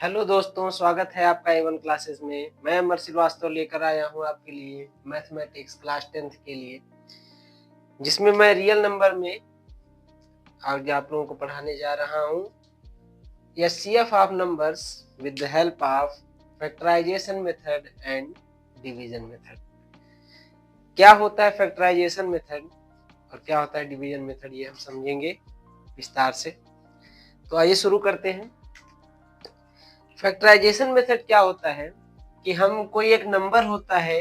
Hello दोस्तों, स्वागत है आपका A1 क्लासेस में। मैं अमर श्रीवास्तव लेकर आया हूँ आपके लिए मैथमेटिक्स क्लास 10th के लिए, जिसमें मैं रियल नंबर में आगे आप लोगों को पढ़ाने जा रहा हूँ HCF of numbers with the help of factorisation method and division method. क्या होता है फैक्टराइजेशन मेथड और क्या होता है डिवीजन मेथड, ये हम समझेंगे विस्तार से। तो आइए शुरू करते हैं। फैक्टराइजेशन मेथड क्या होता है कि हम कोई एक नंबर होता है,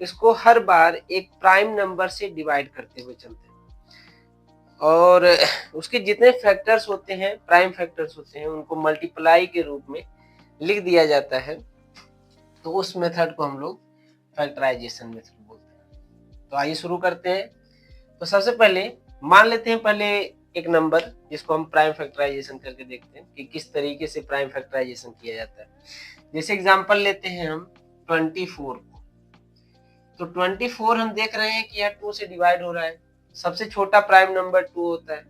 इसको हर बार एक प्राइम नंबर से डिवाइड करते हुए चलते हैं और उसके जितने फैक्टर्स होते हैं, प्राइम फैक्टर्स होते हैं, उनको मल्टीप्लाई के रूप में लिख दिया जाता है। तो उस मेथड को हम लोग फैक्टराइजेशन मेथड बोलते हैं। तो आइए शुरू करते हैं। तो सबसे पहले मान लेते हैं पहले एक नंबर जिसको हम प्राइम फैक्टराइजेशन करके देखते हैं कि किस तरीके से प्राइम फैक्टराइजेशन किया जाता है। जैसे एग्जांपल लेते हैं हम 24 को। तो 24 हम देख रहे हैं कि यह 2 से डिवाइड हो रहा है। सबसे छोटा प्राइम नंबर 2 होता है।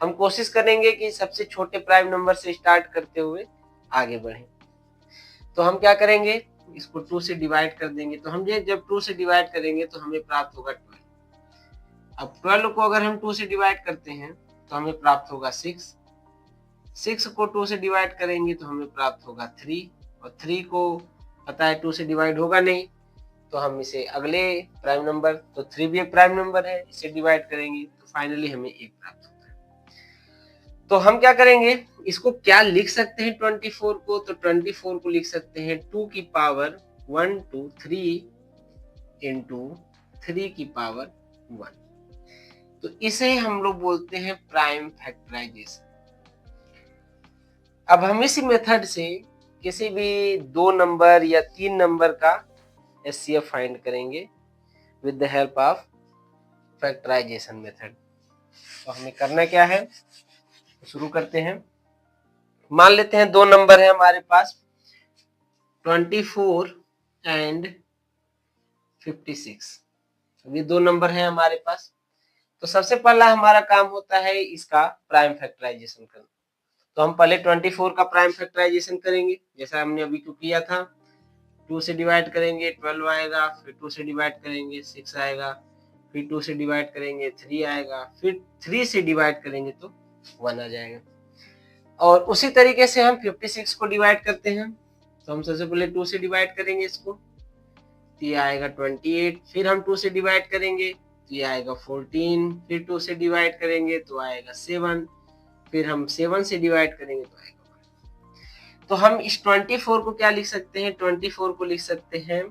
हम कोशिश करेंगे कि सबसे छोटे प्राइम नंबर से स्टार्ट करते हुए आगे बढ़ें। तो हम क्या करेंगे, इसको 2 से डिवाइड कर देंगे। तो हम ये जब 2 से डिवाइड करेंगे तो हमें प्राप्त होगा 12। अब 12 को अगर हम 2 से डिवाइड करते हैं तो हमें प्राप्त होगा 6। 6 को 2 से डिवाइड करेंगे तो हमें प्राप्त होगा 3, और 3 को पता है 2 से डिवाइड होगा नहीं, तो हम इसे अगले प्राइम नंबर, तो 3 भी एक प्राइम नंबर है, इसे डिवाइड करेंगे तो फाइनली हमें 1 प्राप्त होता है। तो हम क्या करेंगे, इसको क्या लिख सकते हैं 24 को, तो 24 को लिख सकते हैं 2 की पावर 1 2 3 इंटू 3 की पावर 1। तो इसे हम लोग बोलते हैं प्राइम फैक्टराइजेशन। अब हम इसी मेथड से किसी भी 2 नंबर या 3 नंबर का एचसीएफ फाइंड करेंगे with the help of factorisation method. तो हमें करना क्या है, तो शुरू करते हैं। मान लेते हैं 2 नंबर है हमारे पास 24 एंड 56। ये 2 नंबर है हमारे पास। तो सबसे पहला हमारा काम होता है इसका प्राइम फैक्टराइजेशन करना। तो हम पहले 24 का प्राइम फैक्टराइजेशन करेंगे, जैसा हमने अभी तो किया था। 2 से डिवाइड करेंगे 12 आएगा, फिर 2 से डिवाइड करेंगे 6 आएगा, फिर 2 से डिवाइड करेंगे 3 आएगा, फिर 3 से डिवाइड करेंगे तो 1 आ जाएगा। और उसी तरीके से हम 56 को डिवाइड करते हैं। तो हम सबसे पहले 2 से डिवाइड करेंगे इसको, तो ये आएगा 28। फिर हम 2 से डिवाइड करेंगे तो ये आएगा 14। फिर 2 से डिवाइड करेंगे तो आएगा 7। फिर हम 7 से डिवाइड करेंगे तो आएगा 1। तो हम इस 24 को क्या लिख सकते हैं, 24 को लिख सकते हैं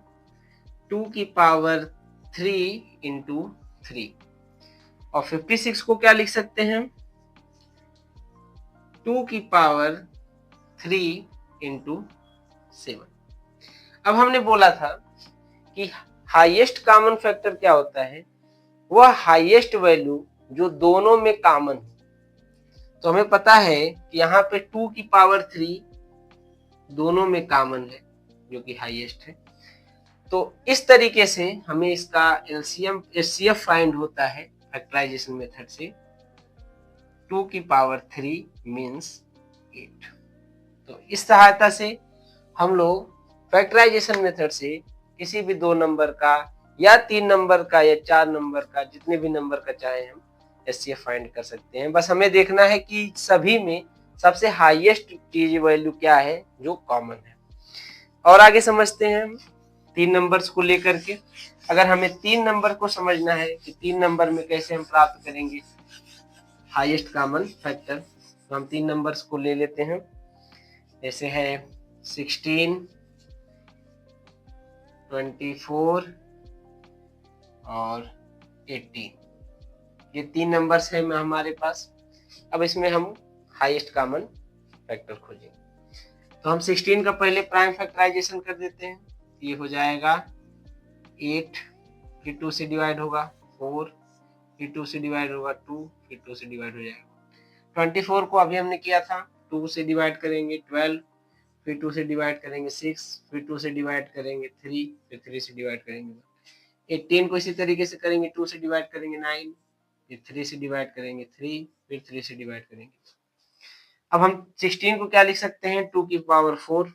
2 की पावर 3 इंटू 3। और 56 को क्या लिख सकते हैं, 2 की पावर 3 इंटू 7। अब हमने बोला था कि हाईएस्ट कॉमन फैक्टर क्या होता है, वह हाईएस्ट वैल्यू जो दोनों में कॉमन हो। तो हमें पता है कि यहाँ पे 2 की पावर 3 दोनों में कॉमन है, जो कि हाईएस्ट है। तो इस तरीके से हमें इसका एलसीएम एचसीएफ फाइंड होता है फैक्टराइजेशन मेथड से। 2 की पावर 3 मीन्स 8। तो इस सहायता से हम लोग फैक्टराइजेशन मेथड से किसी भी 2 नंबर का या 3 नंबर का या 4 नंबर का, जितने भी नंबर का चाहे हम एचसीएफ फाइंड कर सकते हैं। बस हमें देखना है कि सभी में सबसे हाईएस्ट चीज वैल्यू क्या है जो कॉमन है। और आगे समझते हैं हम 3 नंबर्स को लेकर के। अगर हमें 3 नंबर को समझना है कि 3 नंबर में कैसे हम प्राप्त करेंगे हाईएस्ट कॉमन फैक्टर, तो हम 3 नंबर्स को ले लेते हैं। जैसे है 16, 24 और 18। ये 3 नंबर्स है हमारे पास। अब इसमें हम हाईएस्ट कॉमन फैक्टर खोजेंगे। तो हम 16 का पहले प्राइम फैक्टराइजेशन कर देते हैं। ये हो जाएगा 8, फिर 2 से डिवाइड होगा 4, फिर 2 से डिवाइड होगा 2, फिर 2 से डिवाइड हो जाएगा। 24 को अभी हमने किया था, 2 से डिवाइड करेंगे 12, फिर 2 से डिवाइड करेंगे 6, फिर 2 से डिवाइड करेंगे 3, फिर 3 से डिवाइड करेंगे 18 को इसी तरीके से करेंगे, 2 से डिवाइड करेंगे 9, फिर 3 से डिवाइड करेंगे 3, फिर 3 से डिवाइड करेंगे। अब हम 16 को क्या लिख सकते हैं, 2 की पावर 4,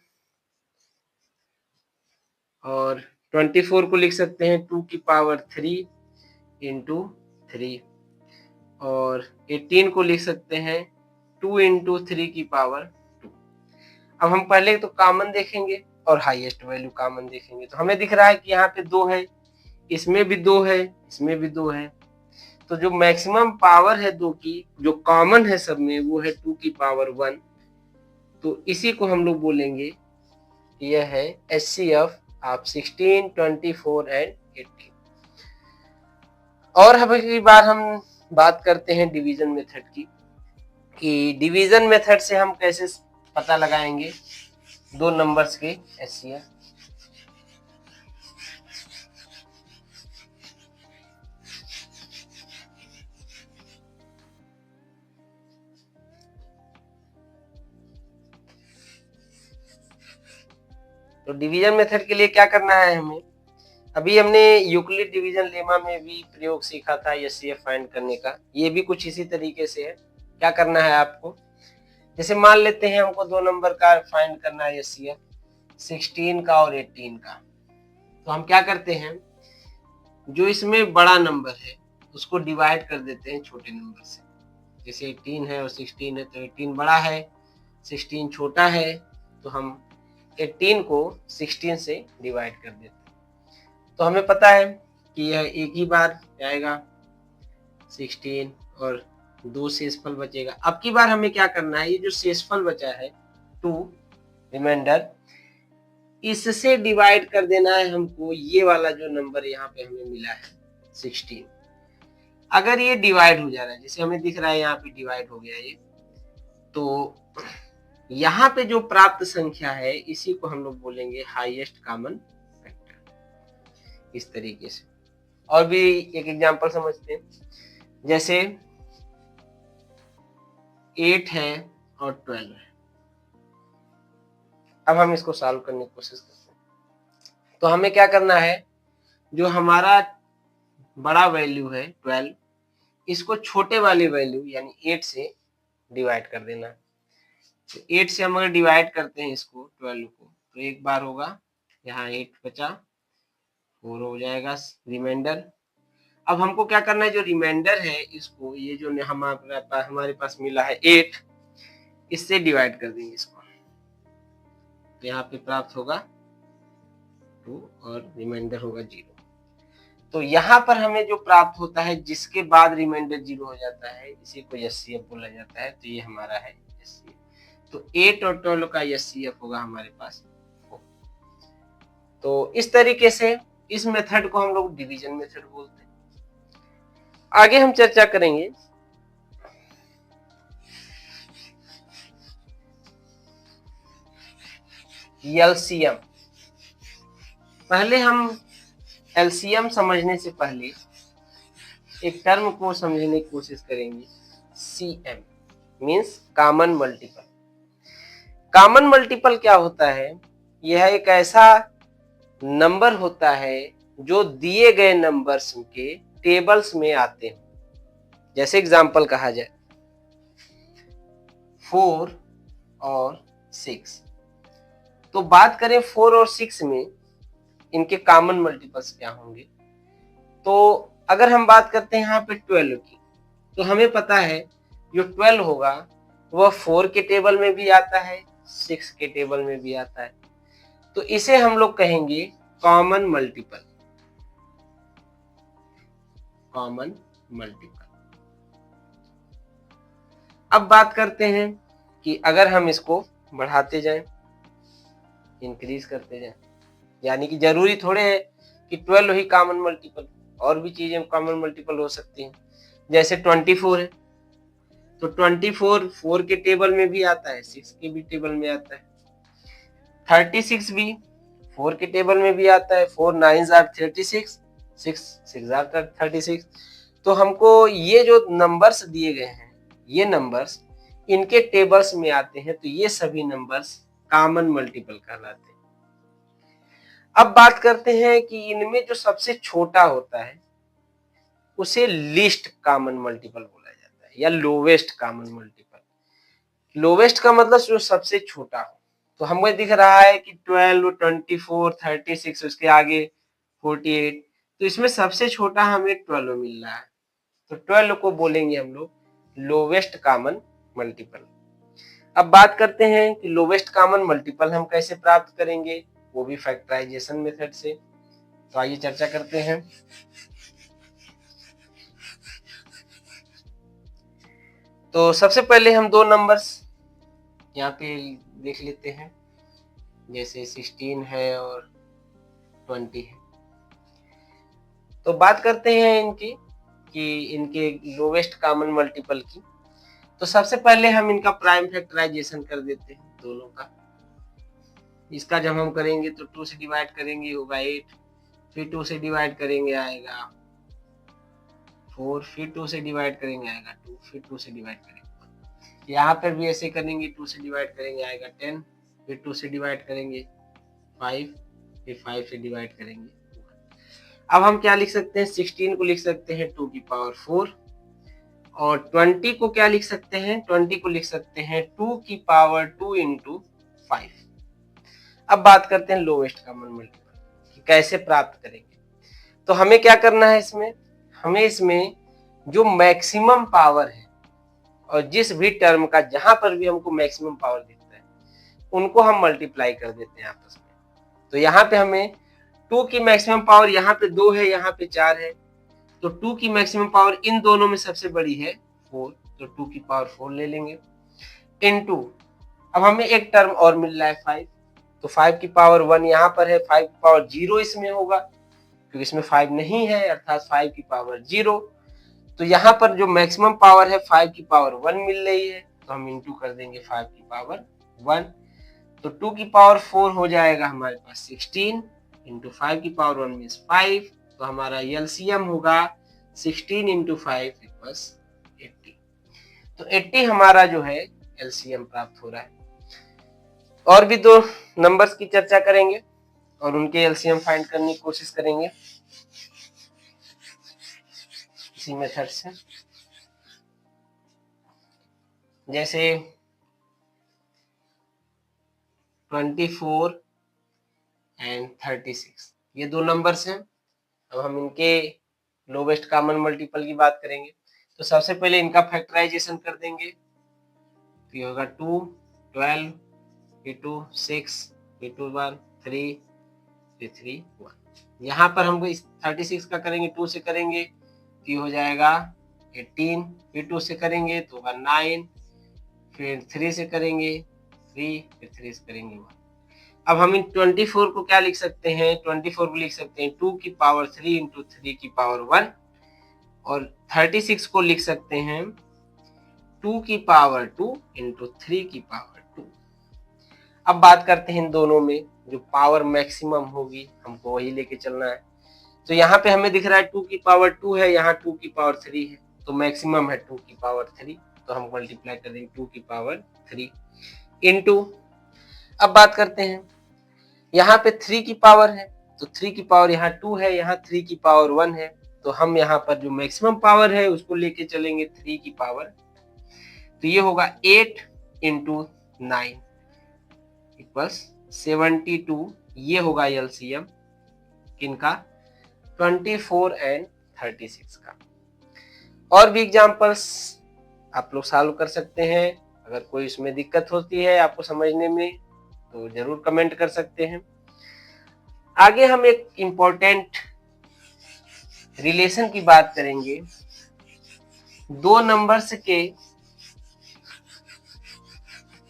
और 24 को लिख सकते हैं 2 की पावर 3 इंटू 3, और 18 को लिख सकते हैं 2 इंटू 3 की पावर 2। अब हम पहले तो कॉमन देखेंगे और हाईएस्ट वैल्यू कॉमन देखेंगे। तो हमें दिख रहा है कि यहाँ पे 2 है, इसमें भी 2 है, इसमें भी 2 है। तो जो मैक्सिमम पावर है 2 की, जो कॉमन है सब में, वो है 2 की पावर 1। तो इसी को हम लोग बोलेंगे, यह है HCF ऑफ 16, 24 एंड 18। और अब की बार हम बात करते हैं डिवीजन मेथड की, कि डिवीजन मेथड से हम कैसे पता लगाएंगे दो नंबर्स के HCF। तो डिवीजन मेथड के लिए क्या करना है हमें, अभी हमने यूक्लिड डिवीजन लेमा में भी प्रयोग सीखा था HCF फाइंड करने का, ये भी कुछ इसी तरीके से है। क्या करना है आपको, जैसे मान लेते हैं हमको दो नंबर का फाइंड करना है HCF, 16 का और 18 का। तो हम क्या करते हैं, जो इसमें बड़ा नंबर है उसको डिवाइड कर देते हैं छोटे नंबर से। जैसे 18 है और 16 है, तो 18 बड़ा है, 16 छोटा है, तो हम 18 को 16 से डिवाइड कर देते हैं। तो हमें पता है कि यह एक ही बार आएगा 16, और 2 शेषफल बचेगा। अब की बार हमें क्या करना है, ये जो शेषफल बचा है 2 रिमाइंडर, इससे डिवाइड कर देना है हमको ये वाला जो नंबर यहाँ पे हमें मिला है 16। अगर ये डिवाइड हो जा रहा है, जैसे हमें दिख रहा है यहाँ पे डिवाइड हो गया ये, तो यहाँ पे जो प्राप्त संख्या है इसी को हम लोग बोलेंगे हाईएस्ट कॉमन फैक्टर। इस तरीके से और भी एक एग्जांपल समझते हैं, जैसे 8 है और 12 है। अब हम इसको सॉल्व करने की कोशिश करते हैं। तो हमें क्या करना है, जो हमारा बड़ा वैल्यू है 12, इसको छोटे वाले वैल्यू यानी 8 से डिवाइड कर देना। तो 8 से हम अगर डिवाइड करते हैं इसको 12 को, तो एक बार होगा, यहाँ 8 बचा, 4 हो जाएगा रिमाइंडर। अब हमको क्या करना है, जो रिमाइंडर है इसको, ये जो हमारे पास मिला है 8, इससे डिवाइड कर देंगे इसको। तो यहाँ पे प्राप्त होगा 2 और रिमाइंडर होगा 0। तो यहाँ पर हमें जो प्राप्त होता है जिसके बाद रिमाइंडर 0 हो जाता है, इसी को HCF बोला जाता है। तो ये हमारा है HCF। तो 8 और 12 का HCF होगा हमारे पास 4। तो इस तरीके से इस मेथड को हम लोग डिवीजन मेथड बोलते हैं। आगे हम चर्चा करेंगे LCM। पहले हम LCM समझने से पहले एक टर्म को समझने की कोशिश करेंगे, CM means common multiple. Common multiple क्या होता है, यह एक ऐसा नंबर होता है जो दिए गए नंबर्स के टेबल्स में आते हैं। जैसे एग्जांपल कहा जाए 4 और 6, तो बात करें 4 और 6 में इनके कॉमन मल्टीपल्स क्या होंगे। तो अगर हम बात करते हैं यहाँ पे 12 की, तो हमें पता है जो 12 होगा वह 4 के टेबल में भी आता है, 6 के टेबल में भी आता है। तो इसे हम लोग कहेंगे कॉमन मल्टीपल। Common multiple. अब बात करते हैं कि अगर हम इसको बढ़ाते जाएं, इंक्रीज करते जाएं, यानी कि जरूरी थोड़े है कि 12 ही कॉमन मल्टीपल, और भी चीजें कॉमन मल्टीपल हो सकती हैं। जैसे 24 है, तो 24 4 के टेबल में भी आता है, 6 के भी टेबल में आता है। 36 भी 4 के टेबल में भी आता है, 4 9 आर 36, 6 6 आर 36। तो हमको ये जो नंबर्स दिए गए हैं, ये नंबर्स इनके टेबल्स में आते हैं, तो ये सभी नंबर्स कॉमन मल्टीपल कहलाते हैं। अब बात करते हैं कि इनमें जो सबसे छोटा होता है उसे लीस्ट कॉमन मल्टीपल बोला जाता है, या लोवेस्ट कॉमन मल्टीपल। लोवेस्ट का मतलब जो सबसे छोटा हो। तो हमें दिख रहा है कि 12, 24, 36, उसके आगे 48, तो इसमें सबसे छोटा हमें 12 मिल रहा है। तो 12 को बोलेंगे हम लोग लोवेस्ट कॉमन मल्टीपल। अब बात करते हैं कि लोवेस्ट कॉमन मल्टीपल हम कैसे प्राप्त करेंगे, वो भी फैक्टराइजेशन मेथड से। तो आइए चर्चा करते हैं। तो सबसे पहले हम दो नंबर्स यहाँ पे देख लेते हैं, जैसे 16 है और 20 है। तो बात करते हैं इनकी कि इनके लोवेस्ट कॉमन मल्टीपल की। तो सबसे पहले हम इनका प्राइम फैक्टराइजेशन कर देते हैं दोनों का। इसका जब हम करेंगे तो 2 से डिवाइड करेंगे होगा 8, फिर 2 से डिवाइड करेंगे आएगा 4, फिर 2 से डिवाइड करेंगे आएगा 2, फिर 2 से डिवाइड करेंगे 1। यहाँ पर भी ऐसे करेंगे, 2 से डिवाइड करेंगे आएगा 10, फिर 2 से डिवाइड करेंगे 5, फिर 5 से डिवाइड करेंगे 1। अब हम क्या लिख सकते हैं, 16 को लिख सकते हैं 2 की पावर 4, और 20 को क्या लिख सकते हैं, 20 को लिख सकते हैं 2 की पावर 2 इंटू 5। अब बात करते हैं लोवेस्ट कॉमन मल्टीपल कैसे प्राप्त करेंगे। तो हमें क्या करना है इसमें, हमें इसमें जो मैक्सिमम पावर है और जिस भी टर्म का जहां पर भी हमको मैक्सिमम पावर दिखता है उनको हम मल्टीप्लाई कर देते हैं आपस में। तो यहाँ पे हमें 2 की मैक्सिमम पावर यहाँ पे 2 है, यहाँ पे 4 है, तो 2 की मैक्सिमम पावर इन दोनों में सबसे बड़ी है 4, तो 2 की पावर 4 ले लेंगे इनटू, अब हमें एक टर्म और मिल रहा है 5, तो 5 की पावर 1 यहाँ पर है, 5 की पावर 0 इसमें होगा क्योंकि इसमें 5 नहीं है, अर्थात 5 की पावर 0। तो यहाँ पर जो मैक्सिमम पावर है 5 की पावर 1 मिल रही है, तो हम इंटू कर देंगे 5 की पावर 1। तो 2 की पावर 4 हो जाएगा हमारे पास 16 इंटू 5 की पावर 1 मीन्स 5, तो हमारा एलसीएम होगा 16 इंटू 5 इक्वल्स 80। तो 80 हमारा जो है एलसीएम प्राप्त हो रहा है। और भी दो नंबर्स की चर्चा करेंगे और उनके एलसीएम फाइंड करने की कोशिश करेंगे इसी मेथड से। जैसे 24 एंड 36 ये दो नंबर्स हैं। अब हम इनके लोवेस्ट कॉमन मल्टीपल की बात करेंगे। तो सबसे पहले इनका फैक्टराइजेशन कर देंगे, तो ये होगा 2, 12, फिर 2, 6, फिर 2, 1, 3, फिर 3, 1। यहाँ पर हमको इस 36 का करेंगे 2 से करेंगे तो ये हो जाएगा 18, फिर 2 से करेंगे तो होगा 9, फिर 3 से करेंगे 3, फिर 3 से करेंगे 1। अब हम इन 24 को क्या लिख सकते हैं, 24 को लिख सकते हैं 2 की पावर 3 इंटू 3 की पावर 1, और 36 को लिख सकते हैं 2 की पावर 2 इंटू 3 की पावर 2। अब बात करते हैं इन दोनों में जो पावर मैक्सिमम होगी हमको वही लेके चलना है। तो यहाँ पे हमें दिख रहा है 2 की पावर 2 है, यहाँ 2 की पावर 3 है, तो मैक्सिमम है 2 की पावर 3, तो हम मल्टीप्लाई कर देंगे 2 की पावर 3 इंटू। अब बात करते हैं यहाँ पे 3 की पावर है, तो 3 की पावर यहाँ 2 है, यहाँ 3 की पावर 1 है, तो हम यहाँ पर जो मैक्सिमम पावर है उसको लेके चलेंगे 3 की पावर। तो ये होगा 8 इंटू 9 इक्वल्स 72। ये होगा एलसीएम किनका, 24 एंड 36 का। और भी एग्जांपल्स आप लोग सॉल्व कर सकते हैं। अगर कोई इसमें दिक्कत होती है आपको समझने में तो जरूर कमेंट कर सकते हैं। आगे हम एक इम्पोर्टेंट रिलेशन की बात करेंगे, दो नंबर्स के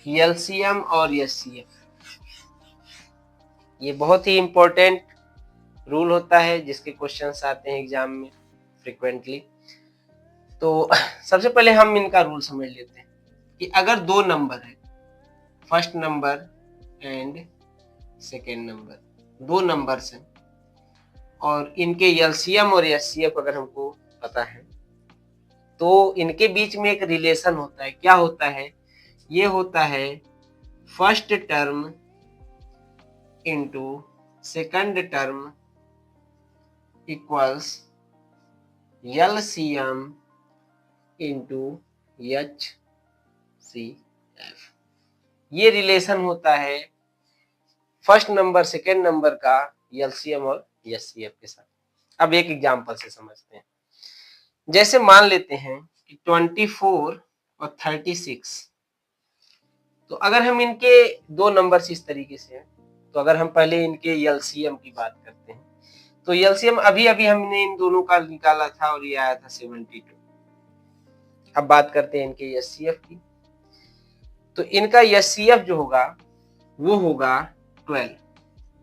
एलसीएम और एचसीएफ। ये बहुत ही इम्पोर्टेंट रूल होता है जिसके क्वेश्चंस आते हैं एग्जाम में फ्रिक्वेंटली। तो सबसे पहले हम इनका रूल समझ लेते हैं कि अगर दो नंबर है, first number and second number, दो नंबर्स हैं और इनके एलसीएम और एचसीएफ अगर हमको पता है तो इनके बीच में एक रिलेशन होता है। क्या होता है, ये होता है first term into second term equals LCM into HCF. F. ये रिलेशन होता है फर्स्ट नंबर सेकेंड नंबर का एलसीएम और एचसीएफ के साथ। अब एक एग्जांपल से समझते हैं। जैसे मान लेते हैं कि 24 और 36, तो अगर हम इनके दो नंबर्स इस तरीके से हैं, तो अगर हम पहले इनके एलसीएम की बात करते हैं, तो एलसीएम अभी अभी हमने इन दोनों का निकाला था और ये आया था 72। अब बात करते हैं इनके एचसीएफ की, तो इनका एचसीएफ जो होगा वो होगा 12।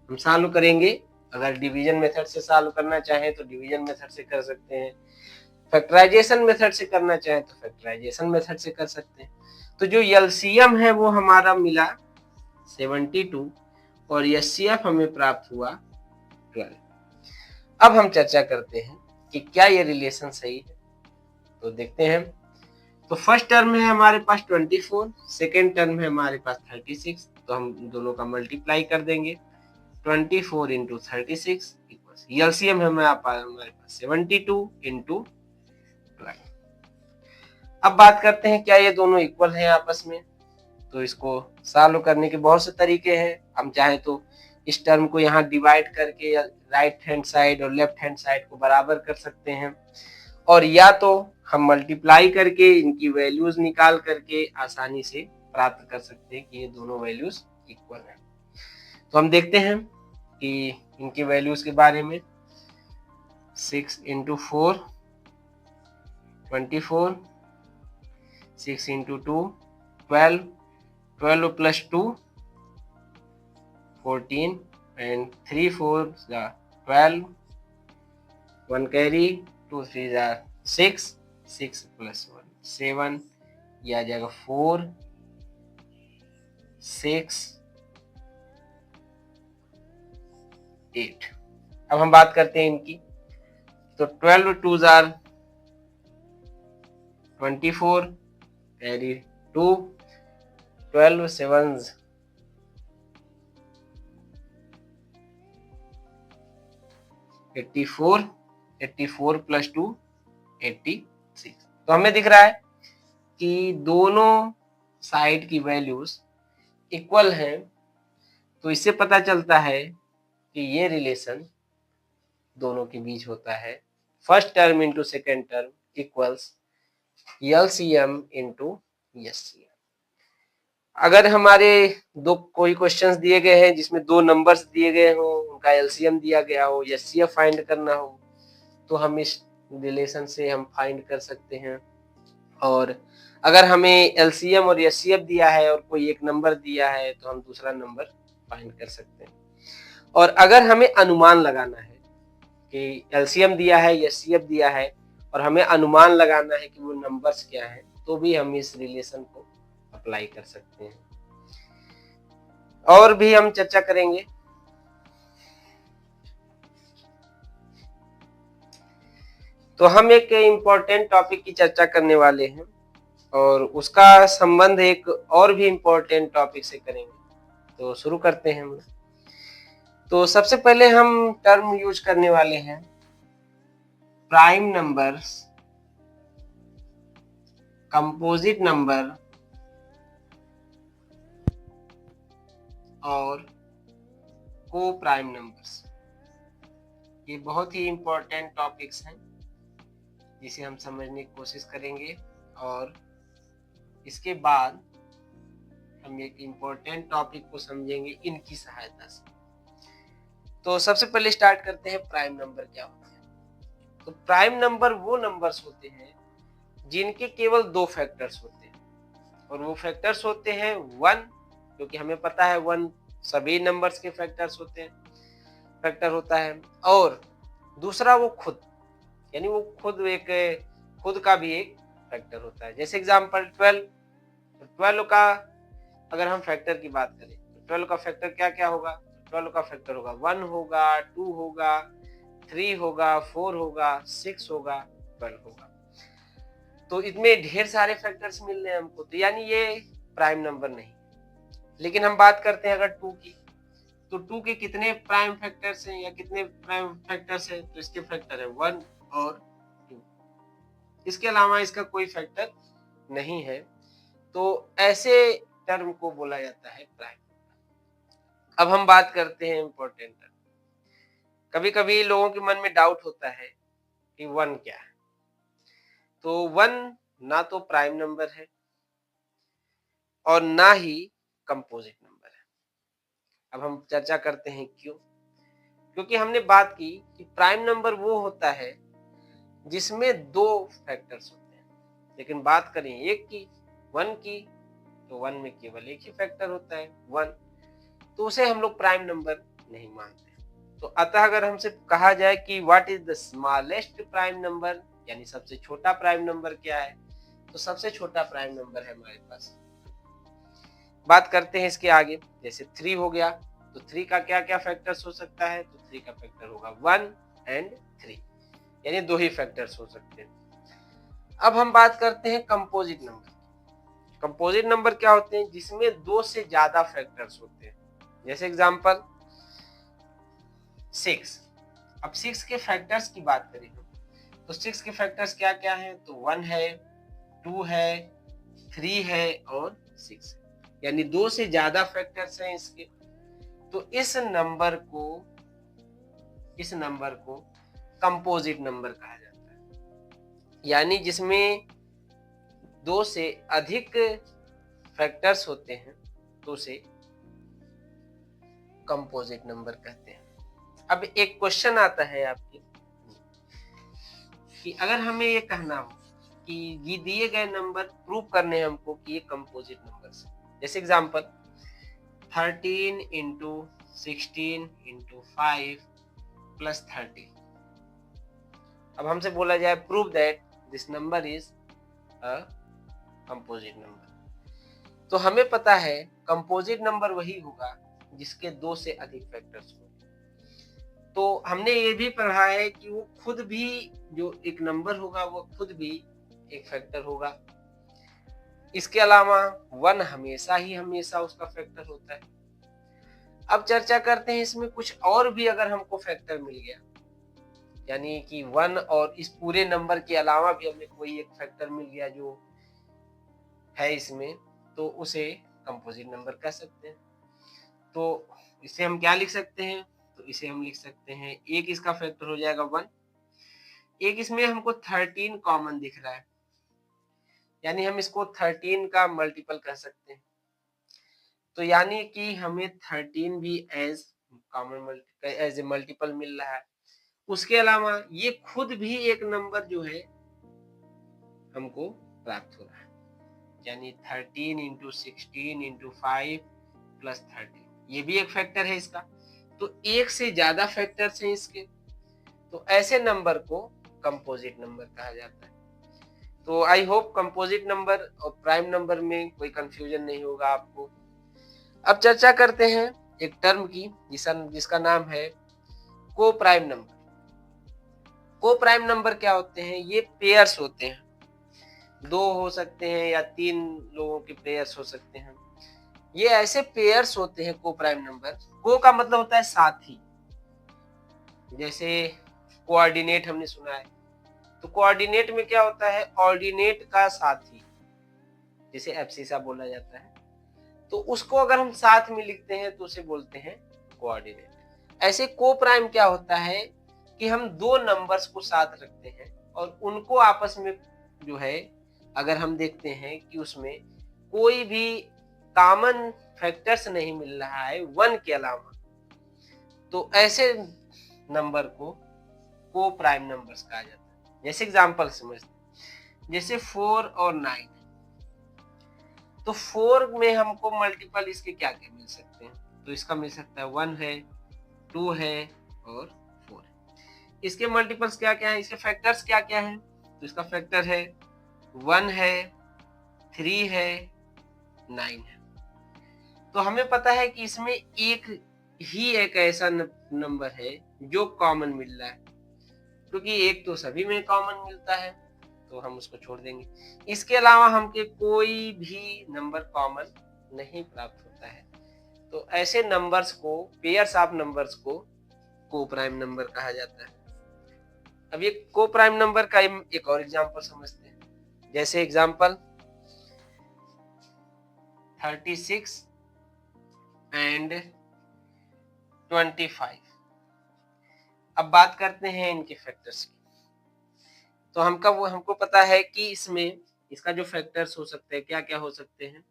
हम सॉल्व करेंगे, अगर डिवीजन मेथड से सॉल्व करना चाहें तो डिवीजन मेथड से कर सकते हैं, फैक्टराइजेशन मेथड से करना चाहें तो फैक्टराइजेशन मेथड से कर सकते हैं। तो जो एलसीएम है वो हमारा मिला 72 और एचसीएफ हमें प्राप्त हुआ 12। अब हम चर्चा करते हैं कि क्या ये रिलेशन सही है। तो देखते हैं। तो फर्स्ट टर्म है हमारे पास 24, सेकेंड टर्म है हमारे पास 36, तो हम दोनों का मल्टीप्लाई कर देंगे। 24 इंटू 36 इक्वल्स एलसीएम है हमारे पास 72 इंटू 12। अब बात करते हैं क्या ये दोनों इक्वल हैं आपस में। तो इसको सॉल्व करने के बहुत से तरीके हैं। हम चाहे तो इस टर्म को यहाँ डिवाइड करके राइट हैंड साइड और लेफ्ट हैंड साइड को बराबर कर सकते हैं, और या तो हम मल्टीप्लाई करके इनकी वैल्यूज निकाल करके आसानी से प्राप्त कर सकते हैं कि ये दोनों वैल्यूज इक्वल हैं। तो हम देखते हैं कि इनकी वैल्यूज के बारे में। 6 into 4 24, 6 into 2 12, 12 plus 2 14 and 3 4 12, 1 carry, 2 3 6, 6 plus 1 7, यह आ जाएगा 4 6 8। अब हम बात करते हैं इनकी। तो 12 2 24 कैरी 2, 12 7 84, 84 प्लस 2 86। तो हमें दिख रहा है कि दोनों साइड की वैल्यूज इक्वल हैं। तो इससे पता चलता है कि ये रिलेशन दोनों के बीच होता है first term into second term equals LCM into HCF. अगर हमारे दो कोई क्वेश्चंस दिए गए हैं जिसमें दो नंबर्स दिए गए हो, उनका एलसीएम दिया गया हो, एचसीएफ फाइंड करना हो, तो हम इस रिलेशन से हम फाइंड कर सकते हैं। और अगर हमें एलसीएम और एचसीएफ दिया है और कोई एक नंबर दिया है तो हम दूसरा नंबर फाइंड कर सकते हैं। और अगर हमें अनुमान लगाना है कि एलसीएम दिया है, एचसीएफ दिया है और हमें अनुमान लगाना है कि वो नंबर्स क्या है, तो भी हम इस रिलेशन को अप्लाई कर सकते हैं। और भी हम चर्चा करेंगे। तो हम एक इम्पोर्टेंट टॉपिक की चर्चा करने वाले हैं और उसका संबंध एक और भी इम्पोर्टेंट टॉपिक से करेंगे। तो शुरू करते हैं हम। तो सबसे पहले हम टर्म यूज करने वाले हैं प्राइम नंबर्स, कंपोजिट नंबर और को प्राइम नंबर्स। ये बहुत ही इम्पोर्टेंट टॉपिक्स हैं जिसे हम समझने की कोशिश करेंगे, और इसके बाद हम एक इम्पोर्टेंट टॉपिक को समझेंगे इनकी सहायता से। तो सबसे पहले स्टार्ट करते हैं प्राइम नंबर क्या होते हैं। तो प्राइम नंबर वो नंबर्स होते हैं जिनके केवल दो फैक्टर्स होते हैं, और वो फैक्टर्स होते हैं 1, क्योंकि हमें पता है 1 सभी नंबर्स के फैक्टर्स होते हैं, फैक्टर होता है, और दूसरा वो खुद, यानी वो खुद का भी एक फैक्टर होता है। जैसे एग्जांपल 12, तो 12 का अगर हम फैक्टर की बात करें तो 12 का फैक्टर क्या क्या होगा। 12 का फैक्टर होगा 1 होगा, 2 होगा, 3 होगा, 4 होगा, 6 होगा, 12 होगा। तो इसमें ढेर सारे फैक्टर्स मिल रहे हैं हमको, तो यानी ये प्राइम नंबर नहीं। लेकिन हम बात करते हैं अगर 2 की, तो 2 के कितने प्राइम फैक्टर्स हैं या कितने प्राइम फैक्टर्स हैं, तो इसके फैक्टर है 1 और 2। इसके अलावा इसका कोई फैक्टर नहीं है। तो ऐसे टर्म को बोला जाता है प्राइम। अब हम बात करते हैं इम्पोर्टेंट टर्म। कभी कभी लोगों के मन में डाउट होता है कि 1 क्या है। तो 1 ना तो प्राइम नंबर है और ना ही कंपोजिट नंबर है। अब हम चर्चा करते हैं क्यों। क्योंकि हमने बात की कि प्राइम नंबर वो होता है जिसमें 2 फैक्टर्स होते हैं, लेकिन बात करें एक की, 1 की, तो 1 में केवल एक ही फैक्टर होता है 1, तो उसे हम लोग प्राइम नंबर नहीं मानते। तो अतः अगर हमसे कहा जाए कि what is the smallest prime number, यानी सबसे छोटा प्राइम नंबर क्या है, तो सबसे छोटा प्राइम नंबर है हमारे पास। बात करते हैं इसके आगे, जैसे 3 हो गया, तो 3 का क्या क्या फैक्टर्स हो सकता है, तो 3 का फैक्टर होगा 1 एंड 3, यानी 2 ही फैक्टर्स हो सकते हैं। अब हम बात करते हैं कंपोजिट नंबर। कंपोजिट नंबर क्या होते हैं, जिसमें 2 से ज्यादा फैक्टर्स होते हैं। जैसे एग्जांपल 6। अब 6 के फैक्टर्स की बात करें तो 6 के फैक्टर्स क्या क्या है, तो 1 है, 2 है, 3 है और 6 है, यानी 2 से ज्यादा फैक्टर्स हैं इसके। तो इस नंबर को कंपोजिट नंबर कहा जाता है, यानी जिसमें 2 से अधिक फैक्टर्स होते हैं तो उसे कंपोजिट नंबर कहते हैं। अब एक क्वेश्चन आता है आपके कि अगर हमें ये कहना हो कि ये दिए गए नंबर प्रूव करने हैं हमको कि ये कंपोजिट नंबर है, जैसे एग्जांपल 13 इंटू 16 इंटू 5 प्लस 30। अब हमसे बोला जाए prove that this number is a composite number, तो हमें पता है कंपोजिट नंबर वही होगा जिसके 2 से अधिक फैक्टर्स हो। तो हमने ये भी पढ़ा है कि वो खुद भी, जो एक नंबर होगा वो खुद भी एक फैक्टर होगा। इसके अलावा 1 हमेशा उसका फैक्टर होता है। अब चर्चा करते हैं इसमें कुछ और भी अगर हमको फैक्टर मिल गया, यानी कि 1 और इस पूरे नंबर के अलावा भी हमें कोई एक फैक्टर मिल गया जो है इसमें, तो उसे कंपोजिट नंबर कह सकते हैं। तो इसे हम क्या लिख सकते हैं, तो इसे हम लिख सकते हैं, एक इसका फैक्टर हो जाएगा 1, एक इसमें हमको 13 कॉमन दिख रहा है, यानी हम इसको 13 का मल्टीपल कह सकते हैं। तो यानी कि हमें 13 भी as common as a multiple मिल रहा है। उसके अलावा ये खुद भी एक नंबर जो है हमको प्राप्त हो रहा है, यानी 13 इंटू 16 इंटू 5 प्लस 30, ये भी एक फैक्टर है इसका। तो एक से ज्यादा फैक्टर्स हैं इसके, तो ऐसे नंबर को कंपोजिट नंबर कहा जाता है। तो आई होप कंपोजिट नंबर और प्राइम नंबर में कोई कंफ्यूजन नहीं होगा आपको। अब चर्चा करते हैं एक टर्म की जिसका नाम है को प्राइम नंबर। को प्राइम नंबर क्या होते हैं, ये पेयर्स होते हैं, 2 हो सकते हैं या 3 लोगों के पेयर्स हो सकते हैं। ये ऐसे पेयर्स होते हैं को प्राइम नंबर। को का मतलब होता है साथी, जैसे कोऑर्डिनेट हमने सुना है, तो कोऑर्डिनेट में क्या होता है, ऑर्डिनेट का साथी, जिसे एब्सिसा बोला जाता है, तो उसको अगर हम साथ में लिखते हैं तो उसे बोलते हैं कोऑर्डिनेट। ऐसे को प्राइम क्या होता है कि हम 2 नंबर्स को साथ रखते हैं और उनको आपस में जो है अगर हम देखते हैं कि उसमें कोई भी कॉमन फैक्टर्स नहीं मिल रहा है 1 के अलावा, तो ऐसे नंबर को प्राइम नंबर्स कहा जाता है। जैसे एग्जांपल समझते हैं, जैसे 4 और 9, तो 4 में हमको मल्टीपल इसके क्या क्या मिल सकते हैं, तो इसका मिल सकता है 1 है, 2 है और 4 है। इसके मल्टीपल्स क्या क्या है, इसके फैक्टर्स क्या क्या है, तो इसका फैक्टर है 1 है, 3 है, 9 है। तो हमें पता है कि इसमें एक ऐसा नंबर है जो कॉमन मिल रहा है, क्योंकि एक तो सभी में कॉमन मिलता है तो हम उसको छोड़ देंगे। इसके अलावा हमके कोई भी नंबर कॉमन नहीं प्राप्त होता है, तो ऐसे नंबर्स को, पेयर्स ऑफ नंबर्स को प्राइम नंबर कहा जाता है। अब ये को प्राइम नंबर का एक और एग्जांपल समझते हैं। जैसे एग्जांपल 36 एंड 25। अब बात करते हैं इनके फैक्टर्स की। तो हमको पता है कि इसमें इसका जो फैक्टर्स हो सकते हैं क्या क्या हो सकते हैं।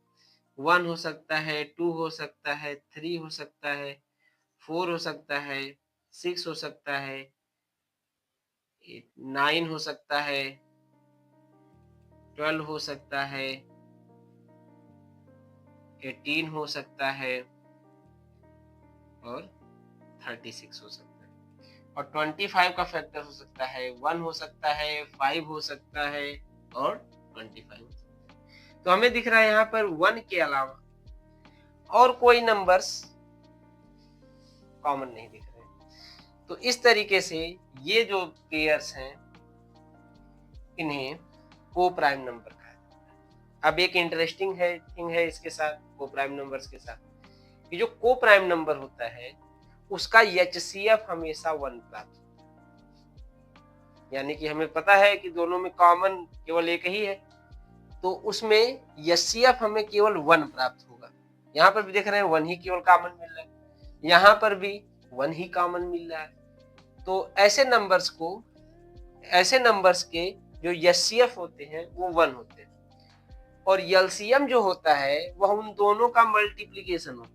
1 हो सकता है, 2 हो सकता है, 3 हो सकता है, 4 हो सकता है, 6 हो सकता है, 9 हो सकता है, 12 हो सकता है, 18 हो सकता है और 36 हो सकता है। और 25 का फैक्टर हो सकता है 1 हो सकता है, 5 हो सकता है और 25 हो सकता है। तो हमें दिख रहा है यहाँ पर 1 के अलावा और कोई नंबर्स कॉमन नहीं दिख रहे। तो इस तरीके से ये जो पेयर्स हैं इन्हें को प्राइम नंबर कहा जाता है। अब एक इंटरेस्टिंग थिंग है इसके साथ, को प्राइम नंबर्स के साथ, कि जो को प्राइम नंबर होता है उसका एचसीएफ हमेशा 1 प्राप्त होता है। यानी कि हमें पता है कि दोनों में कॉमन केवल एक ही है, तो उसमें एचसीएफ हमें केवल 1 प्राप्त होगा। यहाँ पर भी देख रहे हैं 1 ही केवल कॉमन मिल रहा है, यहाँ पर भी 1 ही कॉमन मिल रहा है। तो ऐसे नंबर्स के जो एचसीएफ होते हैं वो 1 होते हैं, और एलसीएम जो होता है वह उन दोनों का मल्टीप्लीकेशन होता है,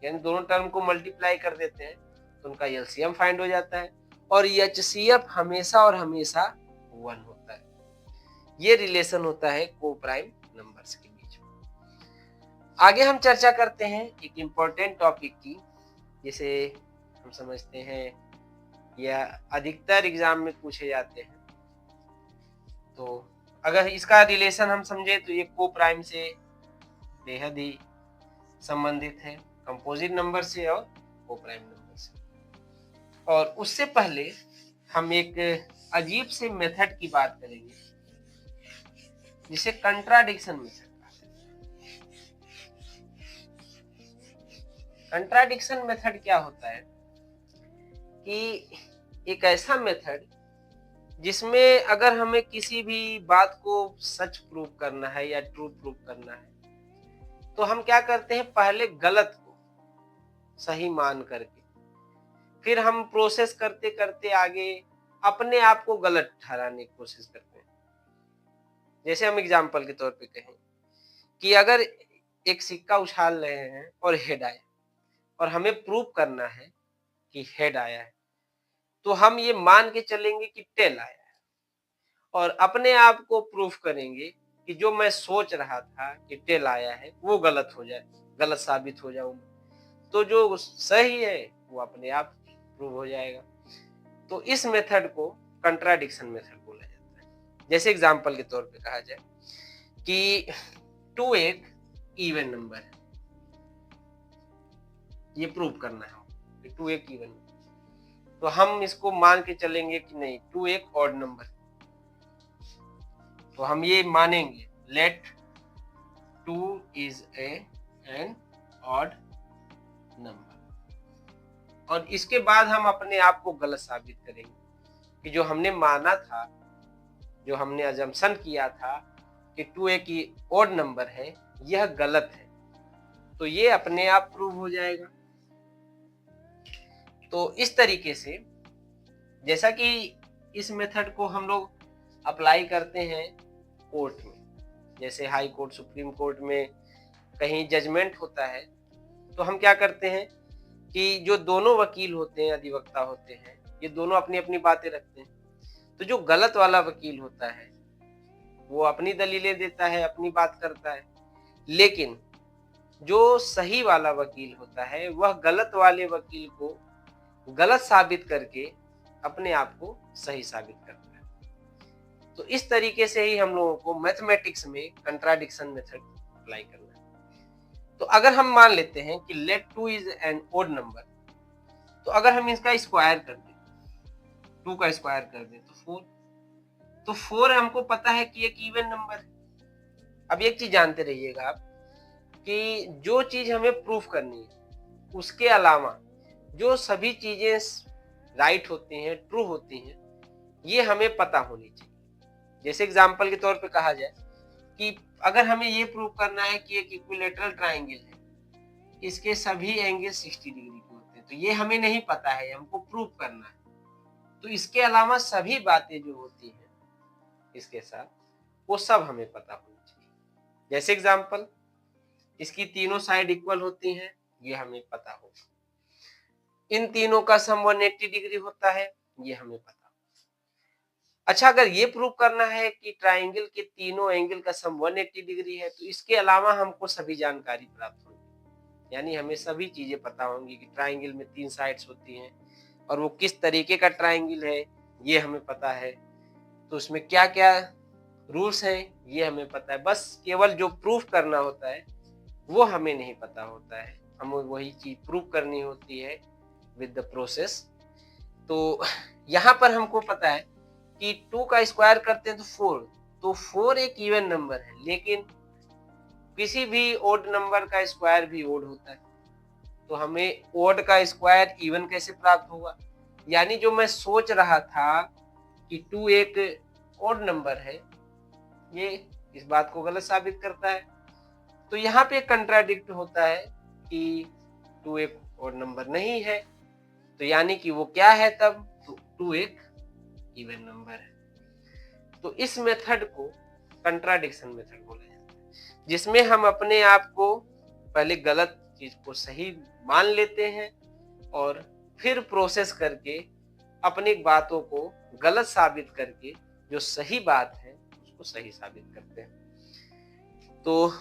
यानी दोनों टर्म को मल्टीप्लाई कर देते हैं तो उनका एलसीएम फाइंड हो जाता है, और एचसीएफ हमेशा और हमेशा 1 होता है। ये रिलेशन होता है को प्राइम नंबर्स के बीच में। आगे हम चर्चा करते हैं एक इम्पोर्टेंट टॉपिक की, जिसे हम समझते हैं या अधिकतर एग्जाम में पूछे जाते हैं। तो अगर इसका रिलेशन हम समझे तो ये को प्राइम से बेहद ही संबंधित है, कंपोजिट नंबर से और को प्राइम नंबर से। और उससे पहले हम एक अजीब से मेथड की बात करेंगे जिसे कंट्राडिक्शन मेथड कहते हैं। कंट्राडिक्शन मेथड क्या होता है कि एक ऐसा मेथड जिसमें अगर हमें किसी भी बात को सच प्रूव करना है या ट्रू प्रूव करना है तो हम क्या करते हैं, पहले गलत को सही मान करके फिर हम प्रोसेस करते करते आगे अपने आप को गलत ठहराने की कोशिश करते हैं। जैसे हम एग्जाम्पल के तौर पे कहें कि अगर एक सिक्का उछाल रहे हैं और हेड आया और हमें प्रूव करना है कि हेड आया है, तो हम ये मान के चलेंगे कि टेल आया है, और अपने आप को प्रूफ करेंगे कि जो मैं सोच रहा था कि टेल आया है वो गलत हो जाए, गलत साबित हो जाऊंगा, तो जो सही है वो अपने आप प्रूव हो जाएगा। तो इस मेथड को कंट्राडिक्शन मेथड बोला जाता है। जैसे एग्जांपल के तौर पे कहा जाए कि 2 एक इवन नंबर है, ये प्रूव करना है कि 2 एक इवन नंबर, तो हम इसको मान के चलेंगे कि नहीं 2 एक ऑड नंबर है, तो हम ये मानेंगे let 2 is an odd number, और इसके बाद हम अपने आप को गलत साबित करेंगे कि जो हमने माना था, जो हमने अजम्पशन किया था कि 2 एक ऑड नंबर है, यह गलत है, तो ये अपने आप प्रूव हो जाएगा। तो इस तरीके से जैसा कि इस मेथड को हम लोग अप्लाई करते हैं कोर्ट में, जैसे हाई कोर्ट, सुप्रीम कोर्ट में कहीं जजमेंट होता है, तो हम क्या करते हैं कि जो दोनों वकील होते हैं, अधिवक्ता होते हैं, ये दोनों अपनी अपनी बातें रखते हैं। तो जो गलत वाला वकील होता है वो अपनी दलीलें देता है, अपनी बात करता है, लेकिन जो सही वाला वकील होता है वह गलत वाले वकील को गलत साबित करके अपने आप को सही साबित करता है। तो इस तरीके से ही हम लोगों को मैथमेटिक्स में कंट्राडिक्शन मेथड अप्लाई करना है। तो अगर हम मान लेते हैं कि let 2 is an odd number, तो अगर हम इसका स्क्वायर कर दें, 2 का स्क्वायर कर दें तो 4, तो 4 हमको पता है कि एक इवन नंबर है। अब एक चीज जानते रहिएगा आप कि जो चीज हमें प्रूफ करनी है उसके अलावा जो सभी चीजें राइट होती हैं, ट्रू होती हैं, ये हमें पता होनी चाहिए। जैसे एग्जांपल के तौर पे कहा जाए कि अगर हमें ये प्रूव करना है कि एक इक्विलेटरल ट्राइंगल है, इसके सभी एंगल 60 डिग्री के होते हैं, तो ये हमें नहीं पता है, हमको प्रूव करना है। तो इसके अलावा सभी बातें जो होती हैं इसके साथ, वो सब हमें पता होनी चाहिए। जैसे एग्जांपल, इसकी तीनों साइड इक्वल होती हैं, ये हमें पता होगा। इन तीनों का सम 180 डिग्री होता है, ये हमें पता। अच्छा, अगर ये प्रूव करना है कि ट्राइंगल के तीनों एंगल का सम 180 डिग्री है, तो इसके अलावा हमको सभी जानकारी प्राप्त होगी। यानी हमें सभी चीजें पता होंगी कि ट्राइंगल में 3 साइड्स होती हैं और वो किस तरीके का ट्राइंगल है, ये हमें पता है। तो उसमें क्या क्या रूल्स हैं, ये हमें पता है। बस केवल जो प्रूफ करना होता है वो हमें नहीं पता होता है, हमें वही चीज प्रूव करनी होती है विद द प्रोसेस। तो यहाँ पर हमको पता है कि 2 का स्क्वायर करते हैं तो 4, तो 4 एक इवन नंबर है, लेकिन किसी भी ओड नंबर का स्क्वायर भी ओड होता है, तो हमें ओड का स्क्वायर इवन कैसे प्राप्त होगा। यानी जो मैं सोच रहा था कि 2 एक ओड नंबर है, ये इस बात को गलत साबित करता है। तो यहाँ पे कंट्राडिक्ट होता है कि 2 एक ओड नंबर नहीं है, तो यानी कि वो क्या है तब, तो 2 एक इवन नंबर है। तो इस मेथड को कंट्राडिक्शन मेथड बोला जाता है, जिसमें हम अपने आप को पहले गलत चीज को सही मान लेते हैं और फिर प्रोसेस करके अपनी बातों को गलत साबित करके जो सही बात है उसको सही साबित करते हैं। तो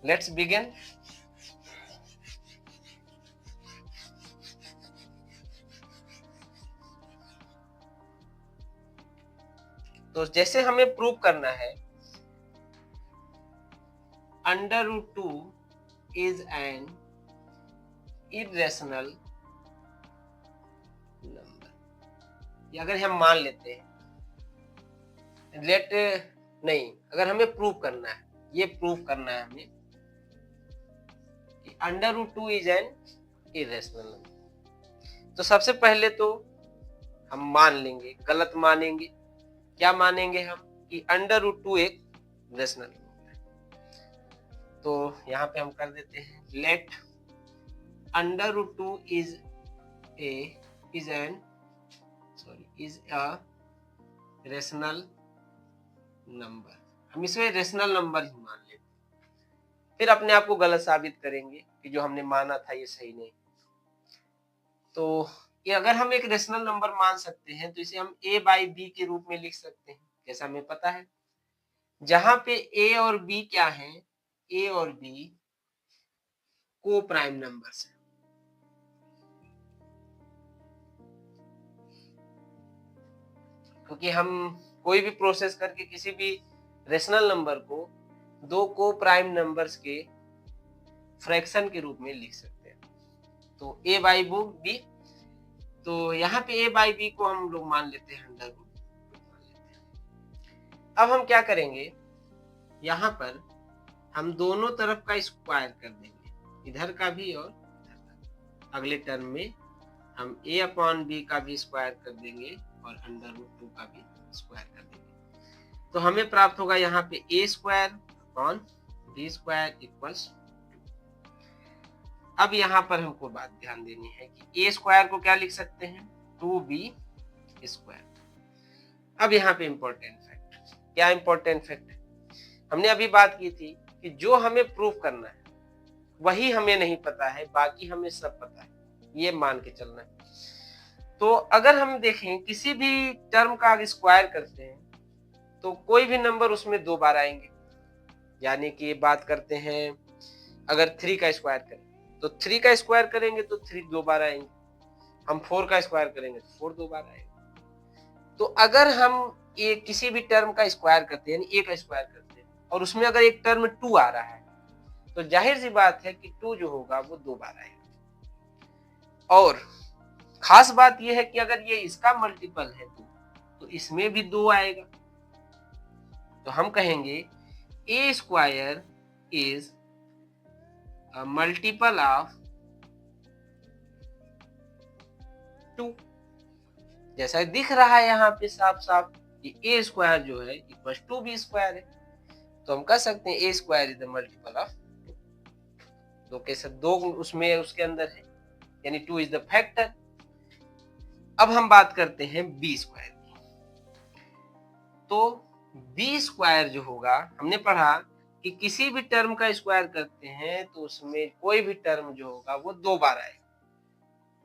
लेट्स बिगिन। तो जैसे हमें प्रूव करना है √2 is an irrational number, अगर हम मान लेते हैं नहीं, अगर हमें प्रूव करना है, ये प्रूव करना है हमें कि √2 is an irrational number, तो सबसे पहले तो हम मान लेंगे, गलत मानेंगे। क्या मानेंगे हम कि √2 एक रेशनल नंबर है। तो यहाँ पे हम कर देते हैं let √2 is a rational number. हम इसमें रेशनल नंबर ही मान लेते हैं, फिर अपने आप को गलत साबित करेंगे कि जो हमने माना था ये सही नहीं। तो ये अगर हम एक रेशनल नंबर मान सकते हैं तो इसे हम a/b के रूप में लिख सकते हैं, जैसा हमें पता है। जहां पे a और b क्या है, a और b को प्राइम नंबर्स हैं। क्योंकि हम कोई भी प्रोसेस करके किसी भी रेशनल नंबर को 2 को प्राइम नंबर्स के फ्रैक्शन के रूप में लिख सकते हैं। तो a/b, तो यहाँ पे a/b को हम लोग मान लेते हैं √2। अब हम क्या करेंगे, यहाँ पर हम दोनों तरफ का स्क्वायर कर देंगे, इधर का भी और इधर का। अगले टर्म में हम a/b का भी स्क्वायर कर देंगे और √2 का भी स्क्वायर कर देंगे। तो हमें प्राप्त होगा यहाँ पे a²/b² इक्वल्स 2। अब यहाँ पर हमको बात ध्यान देनी है कि a² को क्या लिख सकते हैं, 2b²। अब यहाँ पे इंपॉर्टेंट फैक्ट, क्या इंपॉर्टेंट फैक्ट है, हमने अभी बात की थी कि जो हमें प्रूफ करना है वही हमें नहीं पता है, बाकी हमें सब पता है, ये मान के चलना है। तो अगर हम देखें किसी भी टर्म का अगर स्क्वायर करते हैं तो कोई भी नंबर उसमें 2 बार आएंगे। यानी कि बात करते हैं अगर 3 का स्क्वायर करें तो 3 का स्क्वायर करेंगे तो 3 2 बार आएंगे, हम 4 का स्क्वायर करेंगे तो 4 2 बार आएंगे। तो अगर हम ये किसी भी टर्म का स्क्वायर करते हैं, यानी a का स्क्वायर करते हैं, और उसमें अगर एक टर्म 2 आ रहा है तो जाहिर सी बात है कि 2 जो होगा वो 2 बार आएगा। और खास बात यह है कि अगर ये इसका मल्टीपल है तो इसमें भी 2 आएगा। तो हम कहेंगे a² is a multiple of 2। जैसा दिख रहा है यहाँ पे साफ साफ कि a² जो है इक्वल 2b² है। तो हम कह सकते हैं A square is the multiple of 2 के साथ 2 उसमें उसके अंदर है, यानी 2 इज द फैक्टर। अब हम बात करते हैं बी स्क्वायर की। तो बी स्क्वायर जो होगा, हमने पढ़ा कि किसी भी टर्म का स्क्वायर करते हैं तो उसमें कोई भी टर्म जो होगा वो 2 बार आएगा।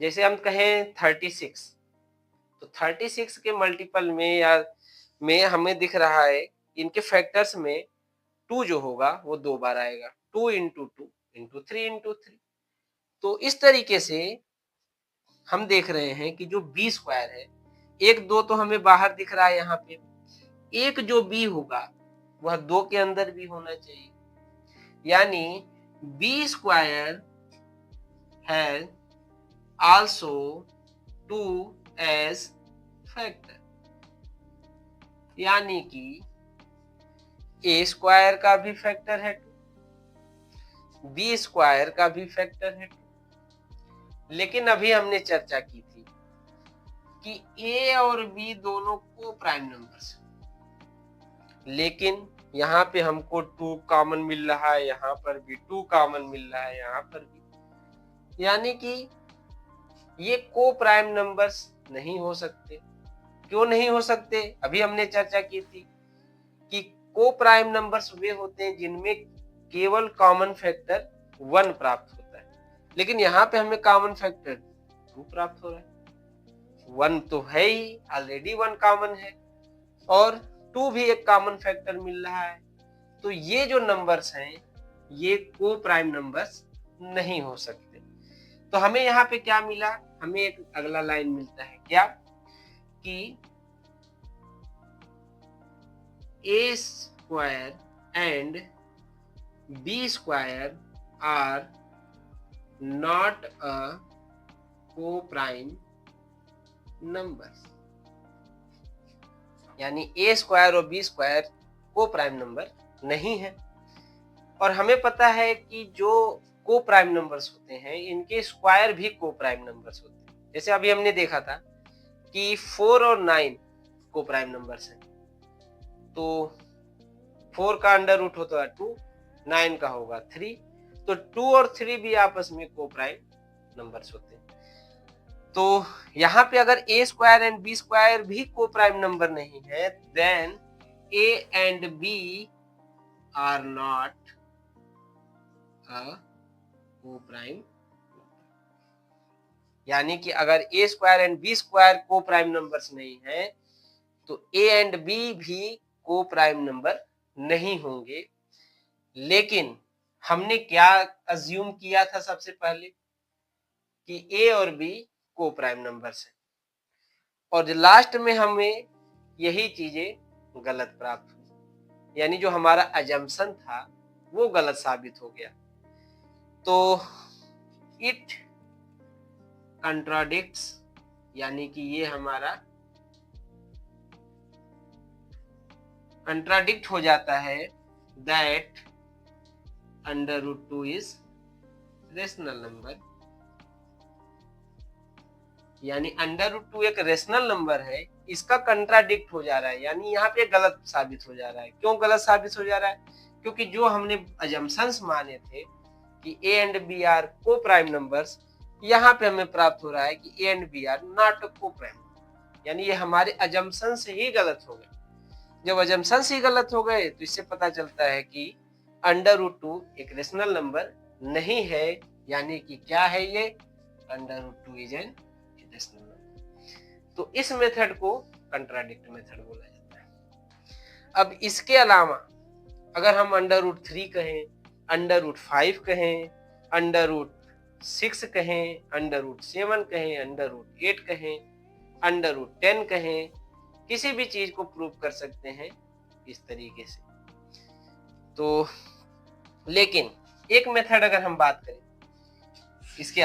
जैसे हम कहें 36, तो 36 के मल्टीपल में या में हमें दिख रहा है इनके फैक्टर्स में 2 जो होगा वो 2 बार आएगा, 2 इंटू 2 इंटू 3 इंटू 3। तो इस तरीके से हम देख रहे हैं कि जो बी स्क्वायर है, 1 2 तो हमें बाहर दिख रहा है यहाँ पे, एक जो बी होगा वह 2 के अंदर भी होना चाहिए, यानी B square has also 2 as factor, यानी कि ए स्क्वायर का भी फैक्टर है 2, बी स्क्वायर का भी फैक्टर है 2। लेकिन अभी हमने चर्चा की थी कि ए और बी दोनों को प्राइम नंबर्स, लेकिन यहाँ पे हमको 2 कॉमन मिल रहा है, यहाँ पर भी 2 कॉमन मिल रहा है, यहाँ पर भी, यानी कि ये को प्राइम नंबर्स नहीं हो सकते। क्यों नहीं हो सकते? अभी हमने चर्चा की थी कि को प्राइम नंबर्स वे होते हैं जिनमें केवल कॉमन फैक्टर 1 प्राप्त होता है, लेकिन यहाँ पे हमें कॉमन फैक्टर 2 प्राप्त हो रहा है। 1 तो है ही, ऑलरेडी 1 कॉमन है, और 2 भी एक कॉमन फैक्टर मिल रहा है। तो ये जो नंबर्स हैं ये को प्राइम नंबर्स नहीं हो सकते। तो हमें यहाँ पे क्या मिला? हमें एक अगला लाइन मिलता है, क्या कि A square and B square are not a co prime numbers, यानी ए स्क्वायर और B square co prime number नहीं है। और हमें पता है कि जो को प्राइम नंबर्स होते हैं इनके स्क्वायर भी को प्राइम नंबर्स होते हैं। जैसे अभी हमने देखा था कि 4 और 9 को प्राइम नंबर्स हैं, तो 4 का अंडर रूट होता है 2, 9 का होगा 3, तो 2 और 3 भी आपस में को प्राइम नंबर्स होते हैं। तो यहाँ पे अगर A square and B square भी को प्राइम नंबर नहीं है, then A and B are not a co prime, यानी कि अगर A square and B square co prime numbers नहीं है तो ए एंड बी भी को प्राइम नंबर नहीं होंगे। लेकिन हमने क्या अज्यूम किया था सबसे पहले कि ए और बी को प्राइम नंबर्स हैं, और लास्ट में हमें यही चीजें गलत प्राप्त हुई, यानी जो हमारा अजम्पशन था वो गलत साबित हो गया। तो इट कंट्राडिक्ट्स, यानी कि ये हमारा कंट्राडिक्ट हो जाता है, that under root 2 is rational number, यानी अंडर रूट 2 एक रेशनल नंबर है, इसका कंट्राडिक्ट हो जा रहा है, यानी यहाँ पे गलत साबित हो जा रहा है। क्यों गलत साबित हो जा रहा है? क्योंकि जो हमने अजम्पशंस माने थे कि A and B are co prime numbers, यहाँ पे हमें प्राप्त हो रहा है कि A and B are not co prime, यानी ये हमारे अजम्पशंस ही गलत हो गए। जब अजम्पशंस ही गलत हो गए तो इससे पता चलता है कि अंडर रूट 2 एक रेशनल नंबर नहीं है, यानी कि क्या है ये? Under root 2 is an rational number. तो इस मेथड को कंट्राडिक्ट मेथड बोला जाता है। अब इसके अलावा अगर हम अंडर रूट 3 कहें, अंडर रूट 5 कहें, अंडर रूट 6 कहें, अंडर रूट 7 कहें, अंडर रूट 8 कहें, अंडर रूट 10 कहें, किसी भी चीज को प्रूव कर सकते हैं इस तरीके से। तो लेकिन एक मेथड अगर हम बात करें इसके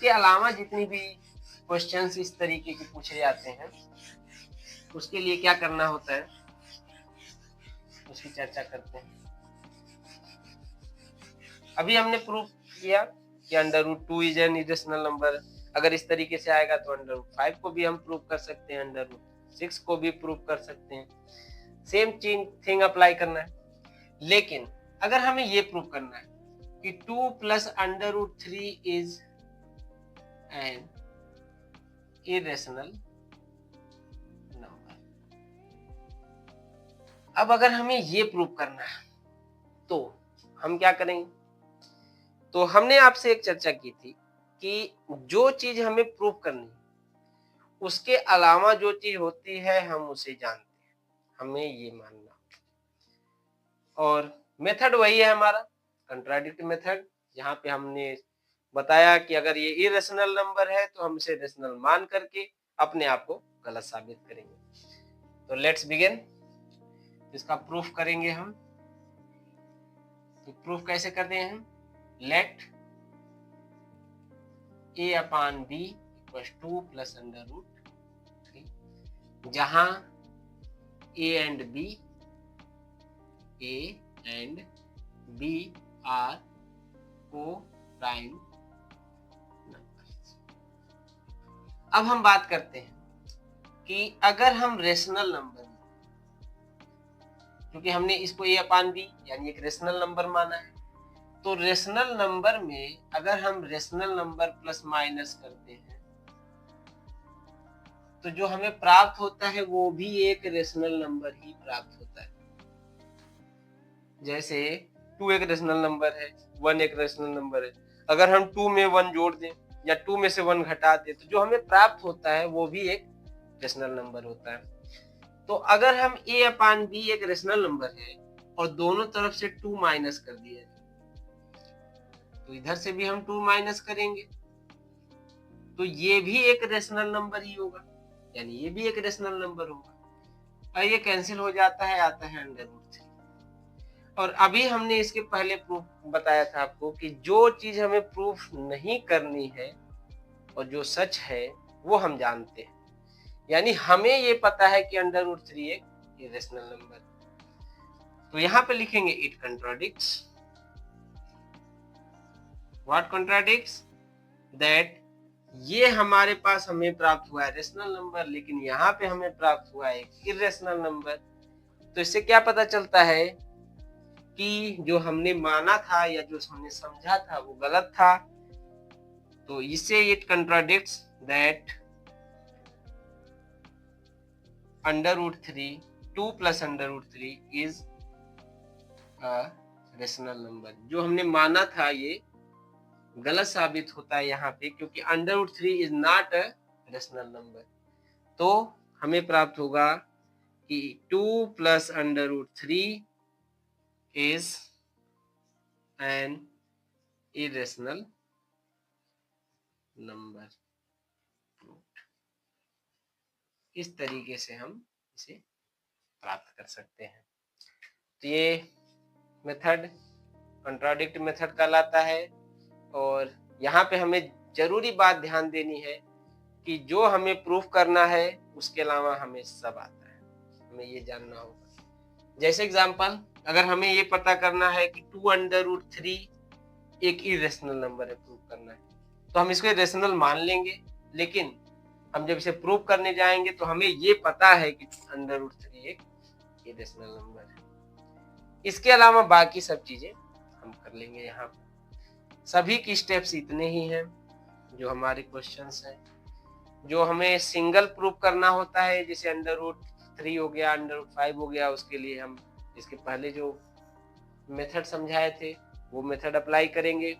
अलावा जितनी भी क्वेश्चंस इस तरीके के पूछे जाते हैं, उसके लिए क्या करना होता है उसकी चर्चा करते हैं। अभी हमने प्रूव किया कि under root 2 is an irrational number. अगर इस तरीके से आएगा तो अंडर रूट 5 को भी हम प्रूव कर सकते हैं, अंडर रूट 6 को भी प्रूव कर सकते हैं। सेम थिंग अप्लाई करना है। लेकिन अगर हमें ये प्रूव करना है कि 2 plus under root 3 is an irrational number, अब अगर हमें ये प्रूव करना है तो हम क्या करेंगे? तो हमने आपसे एक चर्चा की थी कि जो चीज हमें प्रूव करनी उसके अलावा जो चीज होती है हम उसे जानते हैं, हमें ये मानना। और मेथड वही है हमारा कंट्राडिक्ट मेथड, जहां पे हमने बताया कि अगर ये इरेशनल नंबर है तो हम इसे रेशनल मान करके अपने आप को गलत साबित करेंगे। तो लेट्स बिगिन, इसका प्रूफ करेंगे हम। तो प्रूफ कैसे करते हैं हम? Let a upon b equals 2 plus under root 3, जहां a and b are co prime numbers. अब हम बात करते हैं कि अगर हम रेशनल नंबर, क्योंकि हमने इसको a अपॉन b यानी एक रेशनल नंबर माना है, तो रेशनल नंबर में अगर हम रेशनल नंबर प्लस माइनस करते हैं तो जो हमें प्राप्त होता है वो भी एक रेशनल नंबर ही प्राप्त होता है। जैसे 2 एक रेशनल नंबर है, 1 एक रेशनल नंबर है, अगर हम 2 में 1 जोड़ दें या 2 में से 1 घटा दें तो जो हमें प्राप्त होता है वो भी एक रेशनल नंबर होता है। तो अगर हम a अपॉन b एक रेशनल नंबर है और दोनों तरफ से 2 माइनस कर दिया जाए तो इधर से भी हम 2 माइनस करेंगे तो ये भी एक रेशनल नंबर ही होगा, यानी ये भी एक रेशनल नंबर होगा। और ये कैंसिल हो जाता है, आता है अंडर रूट 3। और अभी हमने इसके पहले प्रूफ बताया था आपको कि जो चीज हमें प्रूफ नहीं करनी है और जो सच है वो हम जानते हैं, यानी हमें ये पता है कि अंडर रूट 3 एक इरेशनल नंबर। तो यहाँ पे लिखेंगे it contradicts. What contradicts? That ये हमारे पास हमें प्राप्त हुआ है रेशनल नंबर, लेकिन यहाँ पे हमें प्राप्त हुआ है एक इरेशनल नंबर। तो इससे क्या पता चलता है कि जो हमने माना था या जो हमने समझा था वो गलत था। तो इससे it contradicts that under root 3 2 plus under root 3 is a rational number. जो हमने माना था ये गलत साबित होता है यहाँ पे, क्योंकि under root 3 is not a rational number. तो हमें प्राप्त होगा कि 2 plus under root 3 is an irrational number. इस तरीके से हम इसे प्राप्त कर सकते हैं। तो ये मेथड कंट्राडिक्ट मेथड कहलाता है। और यहाँ पे हमें जरूरी बात ध्यान देनी है कि जो हमें प्रूफ करना है उसके अलावा हमें सब आता है, हमें ये जानना होगा। जैसे एग्जांपल, अगर हमें ये पता करना है कि 2 अंडर रूट 3 एक इरेशनल नंबर है, प्रूफ करना है, तो हम इसको रेशनल मान लेंगे। लेकिन हम जब इसे प्रूव करने जाएंगे तो हमें ये पता है कि अंडर रूट 3 एक इरेशनल नंबर है। इसके अलावा बाकी सब चीजें हम कर लेंगे। यहाँ सभी की स्टेप्स इतने ही हैं जो हमारे क्वेश्चंस हैं। जो हमें सिंगल प्रूफ करना होता है, जैसे अंडर रूट 3 हो गया, अंडर रूट 5 हो गया, उसके लिए हम इसके पहले जो मेथड समझाए थे वो मेथड अप्लाई करेंगे।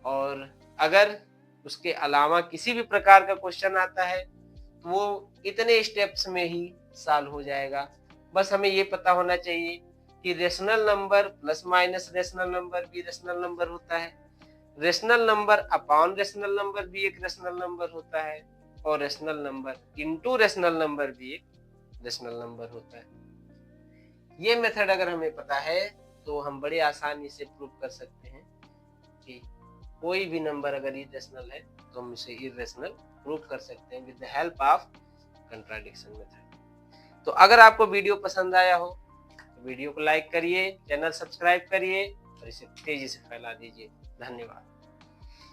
और अगर उसके अलावा किसी भी प्रकार का क्वेश्चन आता है तो वो इतने स्टेप्स में ही सॉल्व हो जाएगा। बस हमें ये पता होना चाहिए कि rational number plus minus rational number भी रेशनल नंबर होता है, rational number upon rational number भी एक रेशनल नंबर होता है, और rational number into rational number भी एक रेशनल नंबर होता है। ये मेथड अगर हमें पता है तो हम बड़े आसानी से प्रूव कर सकते हैं कि कोई भी नंबर अगर इरेशनल है तो हम इसे इरेशनल प्रूव कर सकते हैं with the help of contradiction method. तो अगर आपको वीडियो पसंद आया हो तो वीडियो को लाइक करिए, चैनल सब्सक्राइब करिए और इसे तेजी से फैला दीजिए। धन्यवाद।